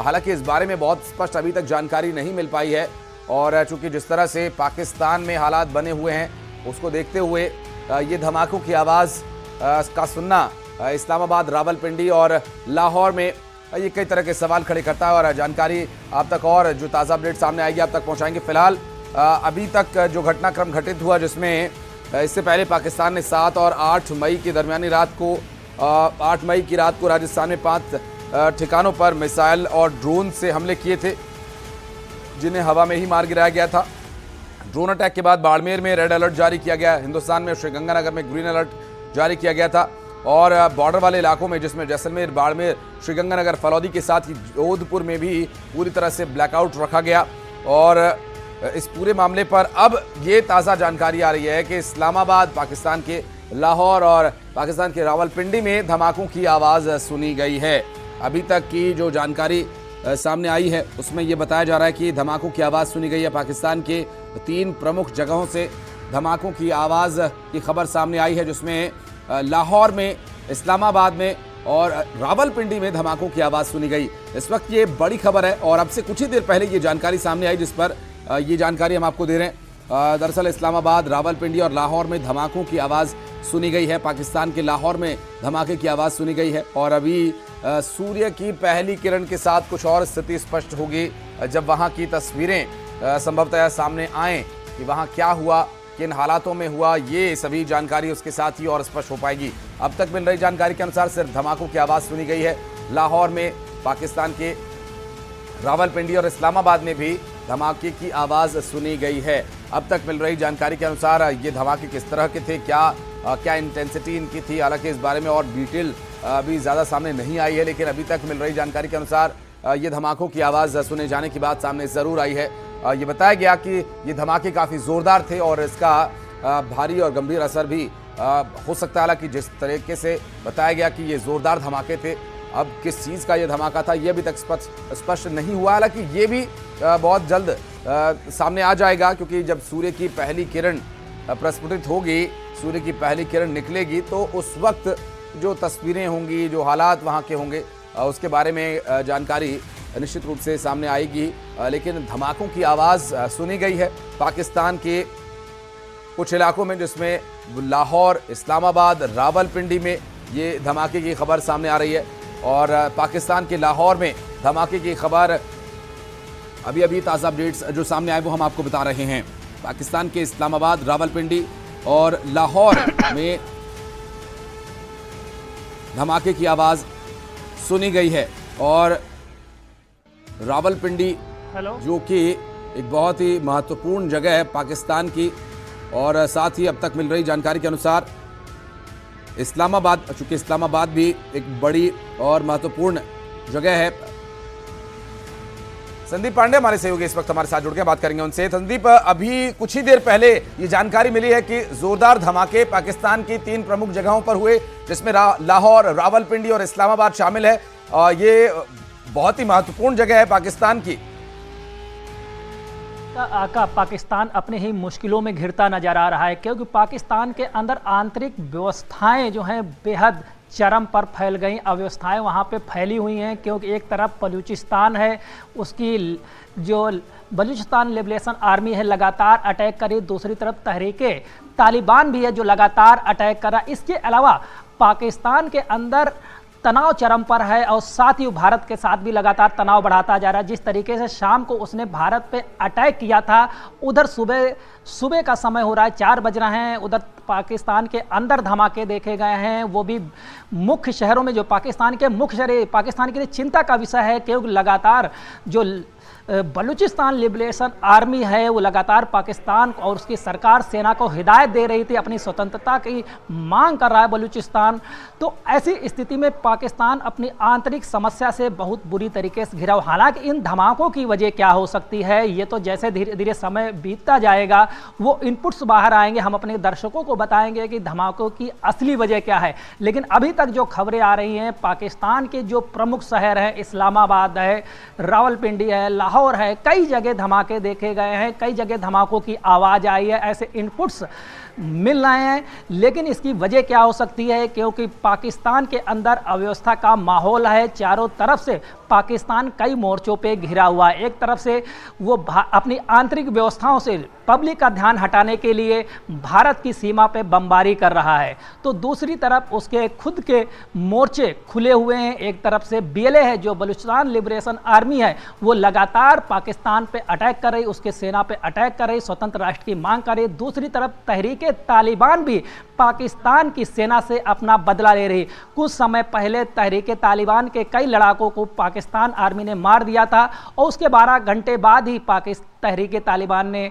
हालांकि इस बारे में बहुत स्पष्ट अभी तक जानकारी नहीं मिल पाई है। और चूंकि जिस तरह से पाकिस्तान में हालात बने हुए हैं उसको देखते हुए ये धमाकों की आवाज़ का सुनना इस्लामाबाद, रावलपिंडी और लाहौर में ये कई तरह के सवाल खड़े करता है। और जानकारी आप तक और जो ताज़ा अपडेट सामने आएगी आप तक पहुंचाएंगे। फिलहाल अभी तक जो घटनाक्रम घटित हुआ, जिसमें इससे पहले पाकिस्तान ने 7 और 8 मई की दरमियानी रात को 8 मई की रात को राजस्थान में 5 ठिकानों पर मिसाइल और ड्रोन से हमले किए थे, जिन्हें हवा में ही मार गिराया गया था। ड्रोन अटैक के बाद बाड़मेर में रेड अलर्ट जारी किया गया। हिंदुस्तान में श्रीगंगानगर में ग्रीन अलर्ट जारी किया गया था। और बॉर्डर वाले इलाकों में, जिसमें जैसलमेर, बाड़मेर, श्रीगंगानगर, फलौदी के साथ ही जोधपुर में भी पूरी तरह से ब्लैकआउट रखा गया। और इस पूरे मामले पर अब ये ताज़ा जानकारी आ रही है कि इस्लामाबाद, पाकिस्तान के लाहौर और पाकिस्तान के रावलपिंडी में धमाकों की आवाज़ सुनी गई है। अभी तक की जो जानकारी सामने आई है उसमें ये बताया जा रहा है कि धमाकों की आवाज़ सुनी गई है। पाकिस्तान के 3 प्रमुख जगहों से धमाकों की आवाज़ की खबर सामने आई है, जिसमें लाहौर में, इस्लामाबाद में और रावलपिंडी में धमाकों की आवाज़ सुनी गई। इस वक्त ये बड़ी खबर है और अब से कुछ ही देर पहले ये जानकारी सामने आई, जिस पर ये जानकारी हम आपको दे रहे हैं। दरअसल इस्लामाबाद, रावलपिंडी और लाहौर में धमाकों की आवाज़ सुनी गई है। पाकिस्तान के लाहौर में धमाके की आवाज़ सुनी गई है। और अभी सूर्य की पहली किरण के साथ कुछ और स्थिति स्पष्ट होगी जब वहाँ की तस्वीरें संभवतः सामने आएँ कि वहाँ क्या हुआ, किन हालातों में हुआ। ये सभी जानकारी उसके साथ ही और स्पष्ट हो पाएगी। अब तक मिल रही जानकारी के अनुसार सिर्फ धमाकों की आवाज़ सुनी गई है। लाहौर में, पाकिस्तान के रावलपिंडी और इस्लामाबाद में भी धमाके की आवाज़ सुनी गई है। अब तक मिल रही जानकारी के अनुसार ये धमाके किस तरह के थे, क्या इंटेंसिटी इनकी थी, हालांकि इस बारे में और डिटेल अभी ज़्यादा सामने नहीं आई है, लेकिन अभी तक मिल रही जानकारी के अनुसार ये धमाकों की आवाज़ सुने जाने की बात सामने ज़रूर आई है। ये बताया गया कि ये धमाके काफ़ी ज़ोरदार थे और इसका भारी और गंभीर असर भी हो सकता है। हालांकि जिस तरीके से बताया गया कि ये ज़ोरदार धमाके थे, अब किस चीज़ का ये धमाका था ये अभी तक स्पष्ट नहीं हुआ। हालांकि ये भी बहुत जल्द सामने आ जाएगा, क्योंकि जब सूर्य की पहली किरण प्रस्फुटित होगी, सूर्य की पहली किरण निकलेगी, तो उस वक्त जो तस्वीरें होंगी, जो हालात वहाँ के होंगे, उसके बारे में जानकारी निश्चित रूप से सामने आएगी। लेकिन धमाकों की आवाज़ सुनी गई है पाकिस्तान के कुछ इलाकों में, जिसमें लाहौर, इस्लामाबाद, रावलपिंडी में ये धमाके की खबर सामने आ रही है। और पाकिस्तान के लाहौर में धमाके की खबर अभी अभी ताज़ा अपडेट्स जो सामने आए वो हम आपको बता रहे हैं। पाकिस्तान के इस्लामाबाद, रावलपिंडी और लाहौर में धमाके की आवाज़ सुनी गई है। और रावलपिंडी जो कि एक बहुत ही महत्वपूर्ण जगह है पाकिस्तान की, और साथ ही अब तक मिल रही जानकारी के अनुसार इस्लामाबाद, चूंकि इस्लामाबाद भी एक बड़ी और महत्वपूर्ण जगह है। संदीप पांडे हमारे सहयोगी इस वक्त हमारे साथ जुड़ के बात करेंगे उनसे। संदीप, अभी कुछ ही देर पहले ये जानकारी मिली है कि जोरदार धमाके पाकिस्तान की 3 प्रमुख जगहों पर हुए, जिसमें लाहौर, रावलपिंडी और इस्लामाबाद शामिल है। ये बहुत ही महत्वपूर्ण जगह है पाकिस्तान की। आका पाकिस्तान अपने ही मुश्किलों में घिरता नजर आ रहा है, क्योंकि पाकिस्तान के अंदर आंतरिक व्यवस्थाएं जो हैं बेहद चरम पर फैल गई। अव्यवस्थाएं वहाँ पे फैली हुई हैं, क्योंकि एक तरफ बलूचिस्तान है, उसकी जो बलूचिस्तान लिबरेशन आर्मी है लगातार अटैक करी, दूसरी तरफ तहरीके तालिबान भी है जो लगातार अटैक कर रहा। इसके अलावा पाकिस्तान के अंदर तनाव चरम पर है और साथ ही भारत के साथ भी लगातार तनाव बढ़ाता जा रहा है। जिस तरीके से शाम को उसने भारत पे अटैक किया था, उधर सुबह का समय हो रहा है, 4 बज रहे हैं, उधर पाकिस्तान के अंदर धमाके देखे गए हैं, वो भी मुख्य शहरों में, जो पाकिस्तान के मुख्य शहर पाकिस्तान के लिए चिंता का विषय है, क्योंकि लगातार जो बलूचिस्तान लिबरेशन आर्मी है वो लगातार पाकिस्तान और उसकी सरकार सेना को हिदायत दे रही थी, अपनी स्वतंत्रता की मांग कर रहा है बलूचिस्तान। तो ऐसी स्थिति में पाकिस्तान अपनी आंतरिक समस्या से बहुत बुरी तरीके से घिरा। हालांकि इन धमाकों की वजह क्या हो सकती है, ये तो जैसे धीरे धीरे समय बीतता जाएगा वो इनपुट्स बाहर आएंगे, हम अपने दर्शकों को बताएंगे कि धमाकों की असली वजह क्या है। लेकिन अभी तक जो खबरें आ रही हैं, पाकिस्तान के जो प्रमुख शहर हैं, इस्लामाबाद है, रावलपिंडी है, लाहौर है, कई जगह धमाके देखे गए हैं, कई जगह धमाकों की आवाज़ आई है। ऐसे इनपुट्स मिल रहे हैं। लेकिन इसकी वजह क्या हो सकती है, क्योंकि पाकिस्तान के अंदर अव्यवस्था का माहौल है। चारों तरफ से पाकिस्तान कई मोर्चों पे घिरा हुआ है। एक तरफ से वो अपनी आंतरिक व्यवस्थाओं से पब्लिक का ध्यान हटाने के लिए भारत की सीमा पे बमबारी कर रहा है, तो दूसरी तरफ उसके खुद के मोर्चे खुले हुए हैं। एक तरफ से BLA है, जो बलूचिस्तान लिबरेशन आर्मी है, वो लगातार पाकिस्तान पे अटैक कर रही, उसके सेना पे अटैक कर रही, स्वतंत्र राष्ट्र की मांग कर रही। दूसरी तरफ तहरीक तालिबान भी पाकिस्तान की सेना से अपना बदला ले रही। कुछ समय पहले तहरीक तालिबान के कई लड़ाकों को पाकिस्तान आर्मी ने मार दिया था और उसके 12 घंटे बाद ही तहरीक तालिबान ने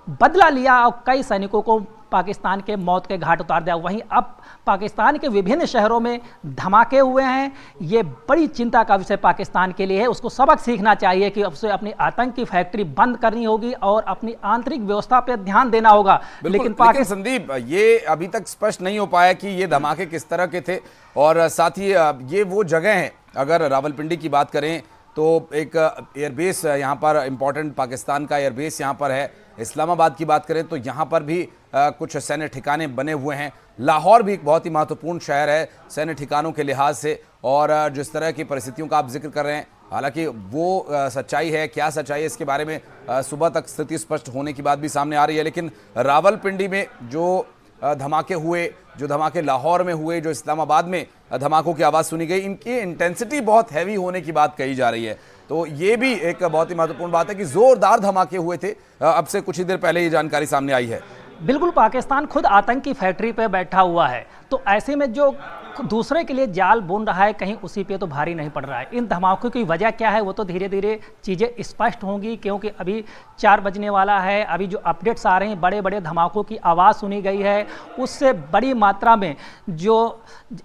बदला लिया और कई सैनिकों को पाकिस्तान के मौत के घाट उतार दिया। वहीं अब पाकिस्तान के विभिन्न शहरों में धमाके हुए हैं। ये बड़ी चिंता का विषय पाकिस्तान के लिए है। उसको सबक सीखना चाहिए कि उसे अपनी आतंक की फैक्ट्री बंद करनी होगी और अपनी आंतरिक व्यवस्था पर ध्यान देना होगा। लेकिन संदीप, ये अभी तक स्पष्ट नहीं हो पाया कि ये धमाके किस तरह के थे, और साथ ही ये वो जगह है, अगर रावलपिंडी की बात करें तो एक एयरबेस यहाँ पर इम्पोर्टेंट पाकिस्तान का एयरबेस यहाँ पर है। इस्लामाबाद की बात करें तो यहाँ पर भी कुछ सैन्य ठिकाने बने हुए हैं। लाहौर भी एक बहुत ही महत्वपूर्ण शहर है सैन्य ठिकानों के लिहाज से, और जिस तरह की परिस्थितियों का आप जिक्र कर रहे हैं, हालांकि वो सच्चाई है, क्या सच्चाई है इसके बारे में सुबह तक स्थिति स्पष्ट होने की बात भी सामने आ रही है। लेकिन रावलपिंडी में जो धमाके हुए, जो धमाके लाहौर में हुए, जो इस्लामाबाद में धमाकों की आवाज़ सुनी गई, इनकी इंटेंसिटी बहुत हैवी होने की बात कही जा रही है। तो ये भी एक बहुत ही महत्वपूर्ण बात है कि जोरदार धमाके हुए थे। अब से कुछ ही देर पहले ये जानकारी सामने आई है। बिल्कुल, पाकिस्तान खुद आतंक की फैक्ट्री पे बैठा हुआ है, तो ऐसे में जो दूसरे के लिए जाल बुन रहा है, कहीं उसी पे तो भारी नहीं पड़ रहा है। इन धमाकों की वजह क्या है, वो तो धीरे धीरे चीज़ें स्पष्ट होंगी, क्योंकि अभी 4 बजने वाला है। अभी जो अपडेट्स आ रहे हैं, बड़े बड़े धमाकों की आवाज़ सुनी गई है, उससे बड़ी मात्रा में जो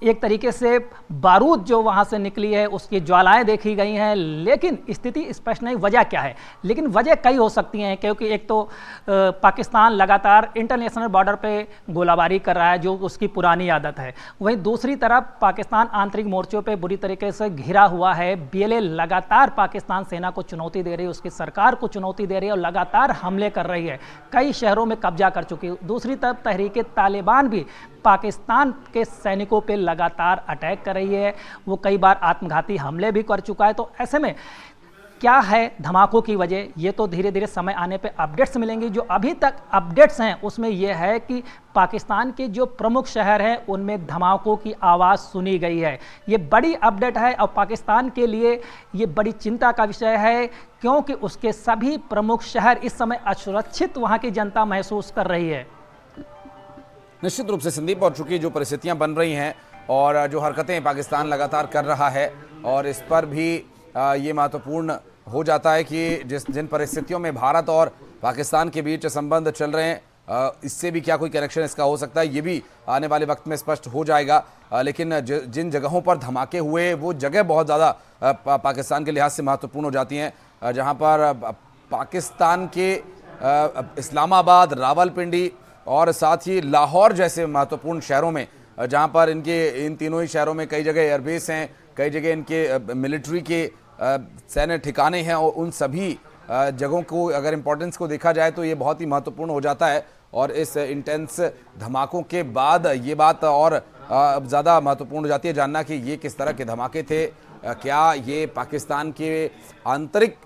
एक तरीके से बारूद जो वहाँ से निकली है, उसकी ज्वालाएँ देखी गई हैं। लेकिन स्थिति स्पष्ट नहीं वजह क्या है, लेकिन वजह कई हो सकती हैं, क्योंकि एक तो पाकिस्तान लगातार इंटरनेशनल बॉर्डर पे गोलाबारी कर रहा है, जो उसकी पुरानी आदत है। वहीं दूसरी तरफ पाकिस्तान आंतरिक मोर्चों पे बुरी तरीके से घिरा हुआ है। BLA लगातार पाकिस्तान सेना को चुनौती दे रही है, उसकी सरकार को चुनौती दे रही है और लगातार हमले कर रही है, कई शहरों में कब्जा कर चुकी है। दूसरी तरफ तहरीक तालिबान भी पाकिस्तान के सैनिकों पे लगातार अटैक कर रही है, वो कई बार आत्मघाती हमले भी कर चुका है। तो ऐसे में क्या है धमाकों की वजह, ये तो धीरे धीरे समय आने पे अपडेट्स मिलेंगी। जो अभी तक अपडेट्स हैं उसमें यह है कि पाकिस्तान के जो प्रमुख शहर हैं उनमें धमाकों की आवाज़ सुनी गई है। ये बड़ी अपडेट है और पाकिस्तान के लिए ये बड़ी चिंता का विषय है, क्योंकि उसके सभी प्रमुख शहर इस समय असुरक्षित वहाँ की जनता महसूस कर रही है। निश्चित रूप से संदीप, और चूंकि जो परिस्थितियां बन रही हैं और जो हरकतें पाकिस्तान लगातार कर रहा है, और इस पर भी ये महत्वपूर्ण हो जाता है कि जिन परिस्थितियों में भारत और पाकिस्तान के बीच संबंध चल रहे हैं, इससे भी क्या कोई कनेक्शन इसका हो सकता है, ये भी आने वाले वक्त में स्पष्ट हो जाएगा। लेकिन जिन जगहों पर धमाके हुए, वो जगह बहुत ज़्यादा पाकिस्तान के लिहाज से महत्वपूर्ण हो जाती हैं, जहाँ पर पाकिस्तान के इस्लामाबाद, रावलपिंडी और साथ ही लाहौर जैसे महत्वपूर्ण शहरों में, जहाँ पर इन तीनों ही शहरों में कई जगह एयरबेस हैं, कई जगह इनके मिलिट्री के सैन्य ठिकाने हैं, और उन सभी जगहों को अगर इम्पोर्टेंस को देखा जाए तो ये बहुत ही महत्वपूर्ण हो जाता है। और इस इंटेंस धमाकों के बाद ये बात और ज़्यादा महत्वपूर्ण हो जाती है जानना कि ये किस तरह के धमाके थे। क्या ये पाकिस्तान के आंतरिक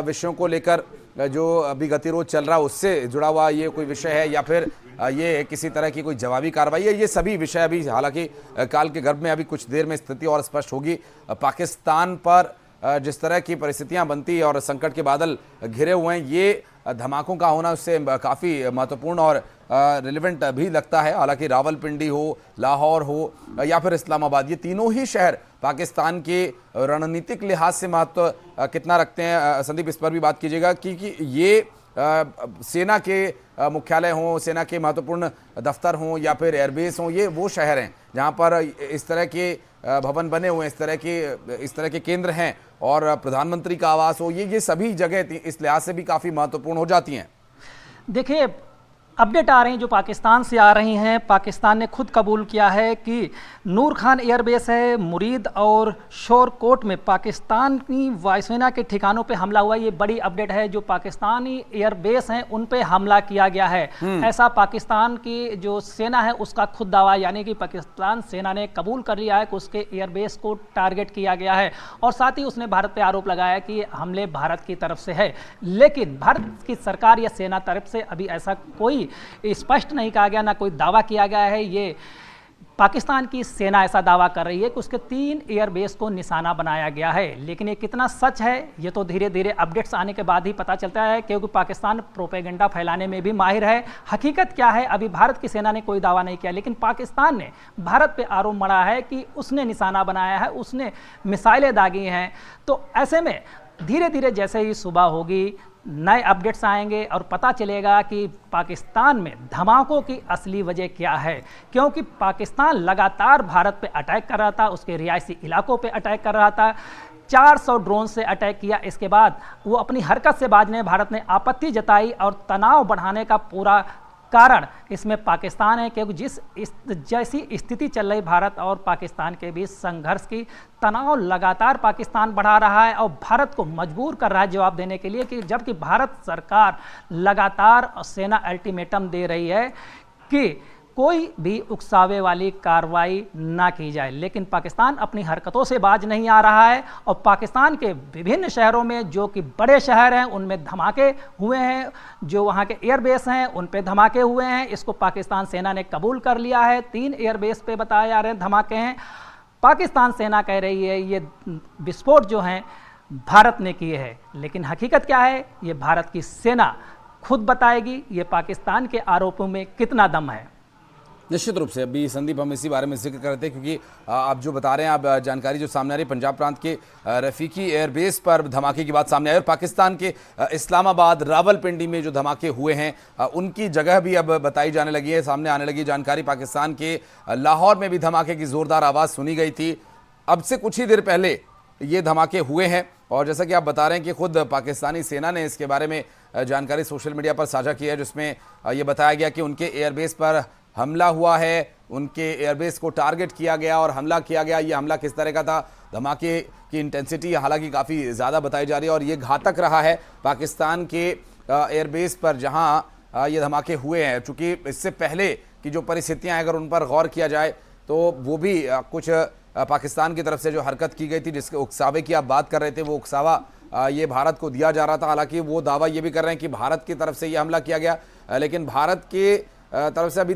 विषयों को लेकर जो अभी गतिरोध चल रहा है उससे जुड़ा हुआ ये कोई विषय है, या फिर ये किसी तरह की कोई जवाबी कार्रवाई है। ये सभी विषय अभी हालांकि काल के गर्भ में अभी कुछ देर में स्थिति और स्पष्ट होगी। पाकिस्तान पर जिस तरह की परिस्थितियां बनती और संकट के बादल घिरे हुए हैं, ये धमाकों का होना उससे काफ़ी महत्वपूर्ण और रिलेवेंट भी लगता है। हालांकि रावलपिंडी हो, लाहौर हो या फिर इस्लामाबाद, ये तीनों ही शहर पाकिस्तान के रणनीतिक लिहाज से महत्व कितना रखते हैं, संदीप इस पर भी बात कीजिएगा कि ये सेना के मुख्यालय हों, सेना के महत्वपूर्ण दफ्तर हों या फिर एयरबेस हों, ये वो शहर हैं जहां पर इस तरह के भवन बने हुए हैं, इस तरह के केंद्र हैं, और प्रधानमंत्री का आवास हो, ये सभी जगह इस लिहाज से भी काफ़ी महत्वपूर्ण हो जाती हैं। देखिए, अपडेट आ रही हैं जो पाकिस्तान से आ रही हैं। पाकिस्तान ने खुद कबूल किया है कि नूर खान एयरबेस है, मुरीद और शोरकोट में पाकिस्तानी वायुसेना के ठिकानों पे हमला हुआ। ये बड़ी अपडेट है, जो पाकिस्तानी एयरबेस हैं उन पे हमला किया गया है, ऐसा पाकिस्तान की जो सेना है उसका खुद दावा, यानी कि पाकिस्तान सेना ने कबूल कर लिया है कि उसके एयरबेस को टारगेट किया गया है। और साथ ही उसने भारत पे आरोप लगाया कि हमले भारत की तरफ से है, लेकिन भारत की सरकार या सेना तरफ से अभी ऐसा कोई स्पष्ट नहीं कहा गया, ना कोई दावा किया गया है। ये पाकिस्तान की सेना ऐसा दावा कर रही है कि उसके 3 एयरबेस को निशाना बनाया गया है, लेकिन ये कितना सच है ये तो धीरे धीरे अपडेट्स आने के बाद ही पता चलता है, क्योंकि पाकिस्तान प्रोपेगेंडा फैलाने में भी माहिर है। हकीकत क्या है, अभी भारत की सेना ने कोई दावा नहीं किया, लेकिन पाकिस्तान ने भारत पे आरोप मढ़ा है कि उसने निशाना बनाया है, उसने मिसाइलें दागी हैं। तो ऐसे में धीरे धीरे जैसे ही सुबह होगी नए अपडेट्स आएंगे और पता चलेगा कि पाकिस्तान में धमाकों की असली वजह क्या है, क्योंकि पाकिस्तान लगातार भारत पे अटैक कर रहा था, उसके रिहायशी इलाकों पे अटैक कर रहा था। 400 ड्रोन से अटैक किया, इसके बाद वो अपनी हरकत से बाजने भारत ने आपत्ति जताई और तनाव बढ़ाने का पूरा कारण इसमें पाकिस्तान है, क्योंकि जैसी स्थिति चल रही भारत और पाकिस्तान के बीच संघर्ष की, तनाव लगातार पाकिस्तान बढ़ा रहा है और भारत को मजबूर कर रहा है जवाब देने के लिए, कि जबकि भारत सरकार लगातार सेना अल्टीमेटम दे रही है कि कोई भी उकसावे वाली कार्रवाई ना की जाए, लेकिन पाकिस्तान अपनी हरकतों से बाज नहीं आ रहा है। और पाकिस्तान के विभिन्न शहरों में, जो कि बड़े शहर हैं, उनमें धमाके हुए हैं, जो वहाँ के एयरबेस हैं उन पे धमाके हुए हैं। इसको पाकिस्तान सेना ने कबूल कर लिया है। 3 एयरबेस पे बताए जा रहे हैं धमाके हैं। पाकिस्तान सेना कह रही है ये विस्फोट जो हैं भारत ने किए हैं, लेकिन हकीकत क्या है ये भारत की सेना खुद बताएगी। ये पाकिस्तान के आरोपों में कितना दम है। निश्चित रूप से अभी संदीप हम इसी बारे में जिक्र कर रहे थे, क्योंकि आप जो बता रहे हैं, आप जानकारी जो सामने आ रही है, पंजाब प्रांत के रफीकी एयरबेस पर धमाके की बात सामने आई और पाकिस्तान के इस्लामाबाद रावलपिंडी में जो धमाके हुए हैं उनकी जगह भी अब बताई जाने लगी है, सामने आने लगी जानकारी। पाकिस्तान के लाहौर में भी धमाके की जोरदार आवाज़ सुनी गई थी। अब से कुछ ही देर पहले ये धमाके हुए हैं और जैसा कि आप बता रहे हैं कि खुद पाकिस्तानी सेना ने इसके बारे में जानकारी सोशल मीडिया पर साझा की है, जिसमें ये बताया गया कि उनके एयरबेस पर हमला हुआ है, उनके एयरबेस को टारगेट किया गया और हमला किया गया। ये हमला किस तरह का था, धमाके की इंटेंसिटी हालांकि काफ़ी ज़्यादा बताई जा रही है और ये घातक रहा है पाकिस्तान के एयरबेस पर जहां ये धमाके हुए हैं। चूँकि इससे पहले की जो परिस्थितियाँ अगर उन पर गौर किया जाए तो वो भी कुछ पाकिस्तान की तरफ से जो हरकत की गई थी, जिसके उकसावे की आप बात कर रहे थे, वो उकसावा ये भारत को दिया जा रहा था। हालांकि वो दावा ये भी कर रहे हैं कि भारत की तरफ से ये हमला किया गया, लेकिन भारत के तरफ से अभी